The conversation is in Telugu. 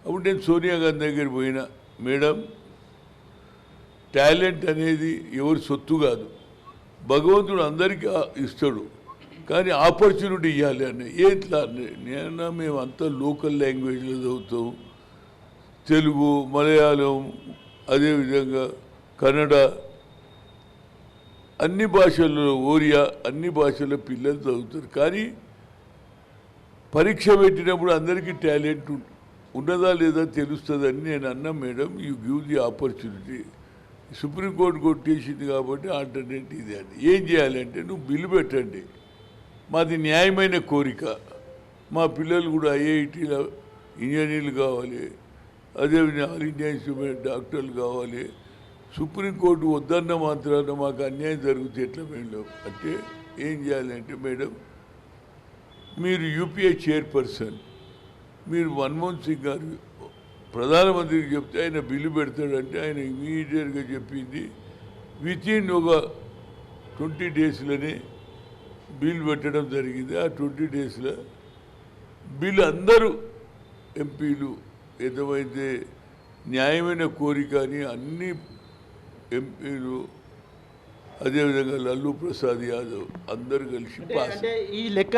అప్పుడు నేను సోనియా గాంధీ దగ్గర పోయినా, మేడం టాలెంట్ అనేది ఎవరి సొత్తు కాదు, భగవంతుడు అందరికీ ఇస్తాడు, కానీ ఆపర్చునిటీ ఇవ్వాలి అని. ఎట్లా నేను మేము అంతా లోకల్ లాంగ్వేజ్లో చదువుతాం, తెలుగు, మలయాళం, అదేవిధంగా కన్నడ, అన్ని భాషల్లో, ఒరియా, అన్ని భాషల్లో పిల్లలు చదువుతారు. కానీ పరీక్ష పెట్టినప్పుడు అందరికీ టాలెంట్ ఉన్నదా లేదా తెలుస్తుందని నేను అన్నా, madam you give the opportunity. Supreme court కొట్టేసింది కాబట్టి ఆల్టర్నేట్ ఇది అని. ఏం చేయాలంటే నువ్వు బిల్లు పెట్టండి, మాది న్యాయమైన కోరిక, మా పిల్లలు కూడా ఐఐటీలో ఇంజనీర్లు కావాలి, అదేవిధంగా ఆల్ ఇండియా ఇన్స్టిట్యూట్ డాక్టర్లు కావాలి. సుప్రీంకోర్టు వద్దన్న మాత్రాన మాకు అన్యాయం జరుగుతుంది ఎట్లా మేడం అంటే, ఏం చేయాలంటే మేడం మీరు యూపీఏ చైర్పర్సన్, మీరు మన్మోహన్ సింగ్ గారు ప్రధానమంత్రికి చెప్తే ఆయన బిల్లు పెడతాడంటే ఆయన ఇమీడియట్గా చెప్పింది వితిన్ ఒక 20 డేస్లోనే బిల్ పెట్టడం జరిగింది. ఆ 20 డేస్లో బిల్ అందరూ ఎంపీలు ఏదైతే న్యాయమైన కోరిక అని అన్ని ఎంపీలు, అదేవిధంగా లల్లూ ప్రసాద్ యాదవ్ అందరూ కలిసి పాస్. ఈ లెక్క